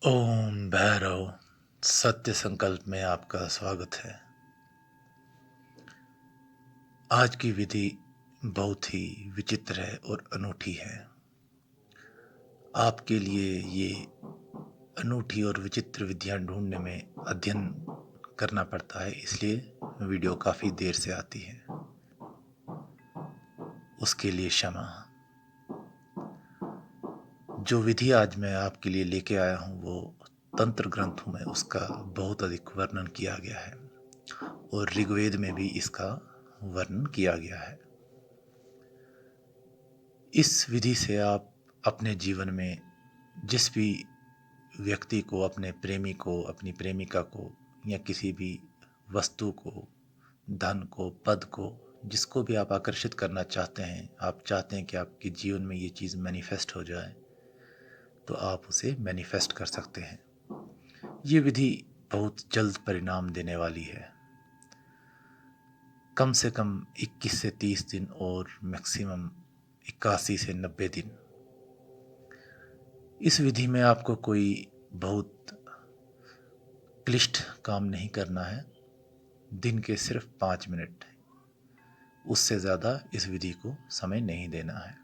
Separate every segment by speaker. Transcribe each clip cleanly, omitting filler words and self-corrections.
Speaker 1: ओम भैरव सत्य संकल्प में आपका स्वागत है। आज की विधि बहुत ही विचित्र है और अनूठी है। आपके लिए ये अनूठी और विचित्र विधियां ढूंढने में अध्ययन करना पड़ता है, इसलिए वीडियो काफ़ी देर से आती है। उसके लिए क्षमा। जो विधि आज मैं आपके लिए लेके आया हूँ वो तंत्र ग्रंथों में उसका बहुत अधिक वर्णन किया गया है और ऋग्वेद में भी इसका वर्णन किया गया है। इस विधि से आप अपने जीवन में जिस भी व्यक्ति को, अपने प्रेमी को, अपनी प्रेमिका को या किसी भी वस्तु को, धन को, पद को, जिसको भी आप आकर्षित करना चाहते हैं, आप चाहते हैं कि आपके जीवन में ये चीज़ मैनिफेस्ट हो जाए, तो आप उसे मैनिफेस्ट कर सकते हैं। ये विधि बहुत जल्द परिणाम देने वाली है। कम से कम 21 से 30 दिन और मैक्सिमम 81 से 90 दिन। इस विधि में आपको कोई बहुत क्लिष्ट काम नहीं करना है। दिन के सिर्फ 5 मिनट, उससे ज़्यादा इस विधि को समय नहीं देना है।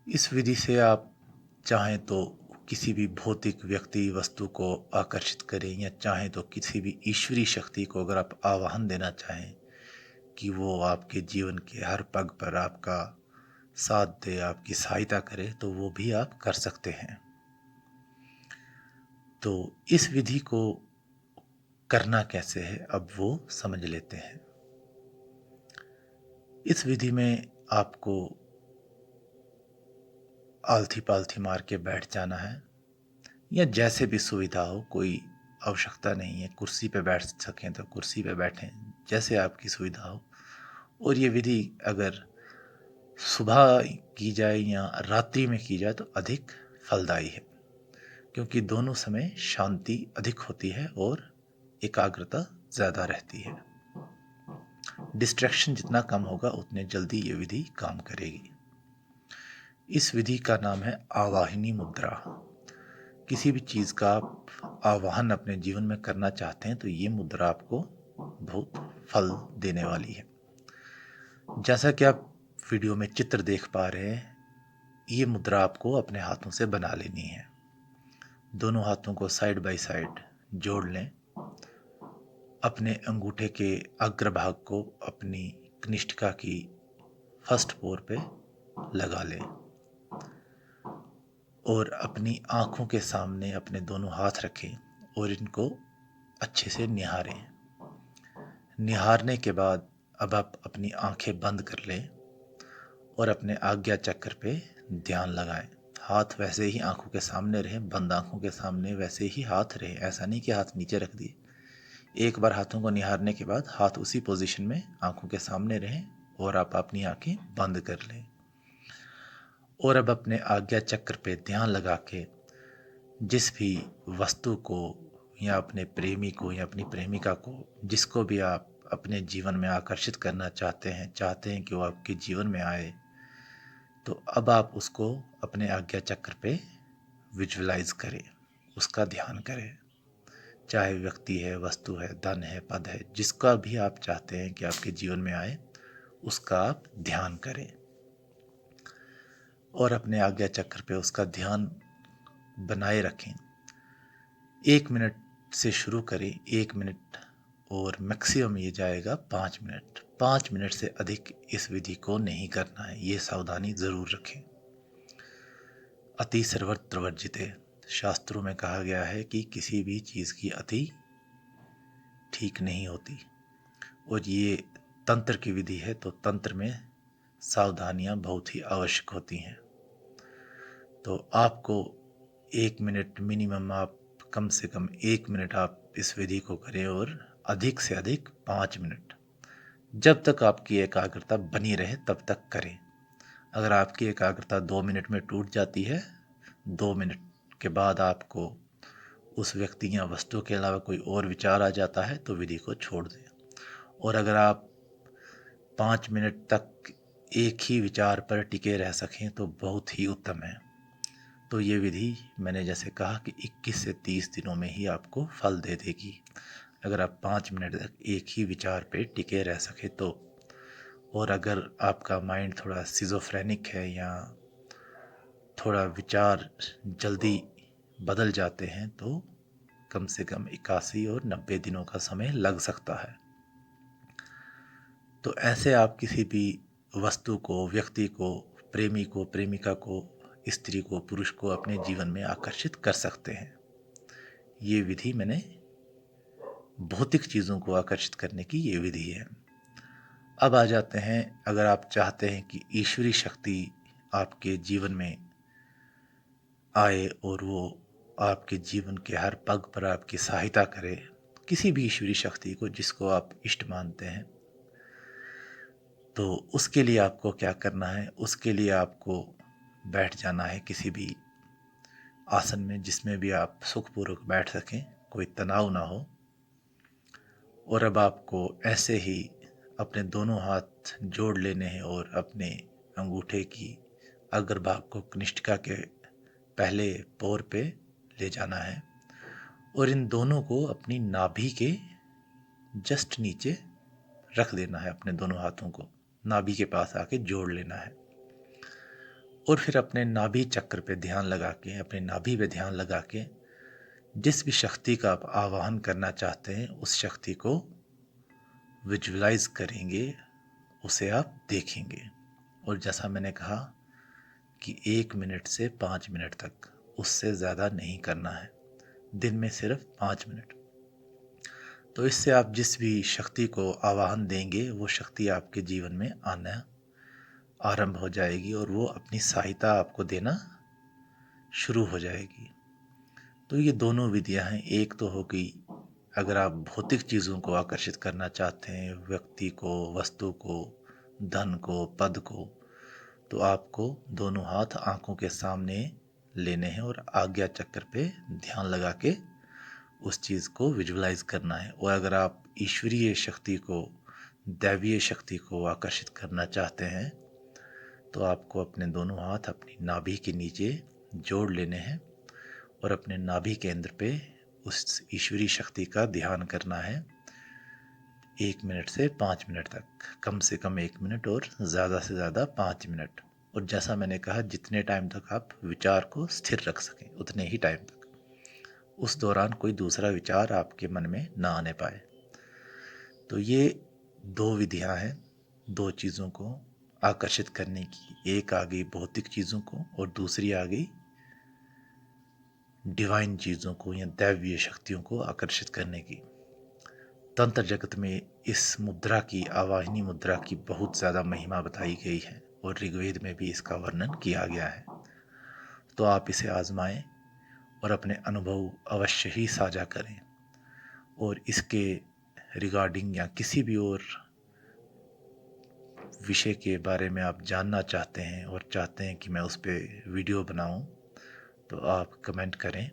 Speaker 1: इस विधि से आप चाहें तो किसी भी भौतिक व्यक्ति, वस्तु को आकर्षित करें, या चाहें तो किसी भी ईश्वरीय शक्ति को अगर आप आवाहन देना चाहें कि वो आपके जीवन के हर पग पर आपका साथ दे, आपकी सहायता करे, तो वो भी आप कर सकते हैं। तो इस विधि को करना कैसे है, अब वो समझ लेते हैं। इस विधि में आपको आलथी पालथी मार के बैठ जाना है, या जैसे भी सुविधा हो, कोई आवश्यकता नहीं है। कुर्सी पे बैठ सकें तो कुर्सी पे बैठें, जैसे आपकी सुविधा हो। और ये विधि अगर सुबह की जाए या रात्रि में की जाए तो अधिक फलदायी है, क्योंकि दोनों समय शांति अधिक होती है और एकाग्रता ज़्यादा रहती है। डिस्ट्रैक्शन जितना कम होगा उतने जल्दी ये विधि काम करेगी। इस विधि का नाम है आवाहिनी मुद्रा। किसी भी चीज़ का आप आवाहन अपने जीवन में करना चाहते हैं तो ये मुद्रा आपको बहुत फल देने वाली है। जैसा कि आप वीडियो में चित्र देख पा रहे हैं, ये मुद्रा आपको अपने हाथों से बना लेनी है। दोनों हाथों को साइड बाय साइड जोड़ लें। अपने अंगूठे के अग्रभाग को अपनी कनिष्ठिका की फर्स्ट पोर पे लगा लें और अपनी आँखों के सामने अपने दोनों हाथ रखें और इनको अच्छे से निहारें। निहारने के बाद अब आप अपनी आंखें बंद कर लें और अपने आज्ञा चक्र पे ध्यान लगाएं। हाथ वैसे ही आंखों के सामने रहें, बंद आंखों के सामने वैसे ही हाथ रहे। ऐसा नहीं कि हाथ नीचे रख दिए। एक बार हाथों को निहारने के बाद हाथ उसी पोजीशन में आंखों के सामने रहें और आप अपनी आंखें बंद कर लें। और अब अपने आज्ञा चक्र पे ध्यान लगा के जिस भी वस्तु को या अपने प्रेमी को या अपनी प्रेमिका को, जिसको भी आप अपने जीवन में आकर्षित करना चाहते हैं कि वो आपके जीवन में आए, तो अब आप उसको अपने आज्ञा चक्र पे विजुअलाइज करें, उसका ध्यान करें। चाहे व्यक्ति है, वस्तु है, धन है, पद है, जिसका भी आप चाहते हैं कि आपके जीवन में आए, उसका आप ध्यान करें और अपने आज्ञा चक्र पे उसका ध्यान बनाए रखें। 1 मिनट से शुरू करें, 1 मिनट, और मैक्सिमम ये जाएगा 5 मिनट। 5 मिनट से अधिक इस विधि को नहीं करना है, ये सावधानी ज़रूर रखें। अति सर्वत्र वर्जिते, शास्त्रों में कहा गया है कि किसी भी चीज़ की अति ठीक नहीं होती, और ये तंत्र की विधि है तो तंत्र में सावधानियां बहुत ही आवश्यक होती हैं। तो आपको 1 मिनट मिनिमम, आप कम से कम 1 मिनट आप इस विधि को करें और अधिक से अधिक 5 मिनट। जब तक आपकी एकाग्रता बनी रहे तब तक करें। अगर आपकी एकाग्रता 2 मिनट में टूट जाती है, 2 मिनट के बाद आपको उस व्यक्ति या वस्तु के अलावा कोई और विचार आ जाता है तो विधि को छोड़ दें। और अगर आप 5 मिनट तक एक ही विचार पर टिके रह सकें तो बहुत ही उत्तम है। तो ये विधि मैंने जैसे कहा कि 21 से 30 दिनों में ही आपको फल दे देगी। अगर आप 5 मिनट तक एक ही विचार पे टिके रह सके तो। और अगर आपका माइंड थोड़ा सिज़ोफ्रेनिक है या थोड़ा विचार जल्दी बदल जाते हैं तो कम से कम 81 और 90 दिनों का समय लग सकता है। तो ऐसे आप किसी भी वस्तु को, व्यक्ति को, प्रेमी को, प्रेमिका को, स्त्री को, पुरुष को अपने जीवन में आकर्षित कर सकते हैं। ये विधि मैंने भौतिक चीज़ों को आकर्षित करने की ये विधि है। अब आ जाते हैं, अगर आप चाहते हैं कि ईश्वरी शक्ति आपके जीवन में आए और वो आपके जीवन के हर पग पर आपकी सहायता करे, किसी भी ईश्वरी शक्ति को जिसको आप इष्ट मानते हैं, तो उसके लिए आपको क्या करना है? उसके लिए आपको बैठ जाना है किसी भी आसन में जिसमें भी आप सुखपूर्वक बैठ सकें, कोई तनाव ना हो। और अब आपको ऐसे ही अपने दोनों हाथ जोड़ लेने हैं और अपने अंगूठे की अग्रभाग को कनिष्ठिका के पहले पोर पे ले जाना है और इन दोनों को अपनी नाभि के जस्ट नीचे रख देना है। अपने दोनों हाथों को नाभि के पास आके जोड़ लेना है और फिर अपने नाभि चक्र पे ध्यान लगा के, अपने नाभि पे ध्यान लगा के जिस भी शक्ति का आप आवाहन करना चाहते हैं उस शक्ति को विजुअलाइज करेंगे, उसे आप देखेंगे। और जैसा मैंने कहा कि 1 मिनट से 5 मिनट तक, उससे ज़्यादा नहीं करना है, दिन में सिर्फ 5 मिनट। तो इससे आप जिस भी शक्ति को आवाहन देंगे वो शक्ति आपके जीवन में आना आरंभ हो जाएगी और वो अपनी सहायता आपको देना शुरू हो जाएगी। तो ये दोनों विधियां हैं। एक तो हो गई अगर आप भौतिक चीज़ों को आकर्षित करना चाहते हैं, व्यक्ति को, वस्तु को, धन को, पद को, तो आपको दोनों हाथ आंखों के सामने लेने हैं और आज्ञा चक्र पे ध्यान लगा के उस चीज़ को विजुअलाइज करना है। और अगर आप ईश्वरीय शक्ति को, दैवीय शक्ति को आकर्षित करना चाहते हैं तो आपको अपने दोनों हाथ अपनी नाभि के नीचे जोड़ लेने हैं और अपने नाभि केंद्र पे उस ईश्वरी शक्ति का ध्यान करना है 1 मिनट से 5 मिनट तक, कम से कम 1 मिनट और ज़्यादा से ज़्यादा 5 मिनट। और जैसा मैंने कहा जितने टाइम तक आप विचार को स्थिर रख सकें उतने ही टाइम तक, उस दौरान कोई दूसरा विचार आपके मन में ना आने पाए। तो ये 2 विधियां हैं 2 चीज़ों को आकर्षित करने की। एक आ गई भौतिक चीज़ों को और दूसरी आ गई डिवाइन चीज़ों को या दैवीय शक्तियों को आकर्षित करने की। तंत्र जगत में इस मुद्रा की, आवाहिनी मुद्रा की बहुत ज़्यादा महिमा बताई गई है और ऋग्वेद में भी इसका वर्णन किया गया है। तो आप इसे आजमाएं और अपने अनुभव अवश्य ही साझा करें। और इसके रिगार्डिंग या किसी भी और विषय के बारे में आप जानना चाहते हैं और चाहते हैं कि मैं उस पर वीडियो बनाऊं, तो आप कमेंट करें,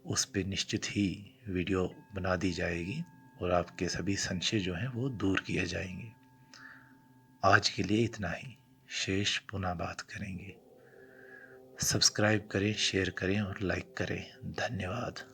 Speaker 1: उस पर निश्चित ही वीडियो बना दी जाएगी और आपके सभी संशय जो हैं वो दूर किए जाएंगे। आज के लिए इतना ही, शेष पुनः बात करेंगे। सब्सक्राइब करें, शेयर करें और लाइक करें। धन्यवाद।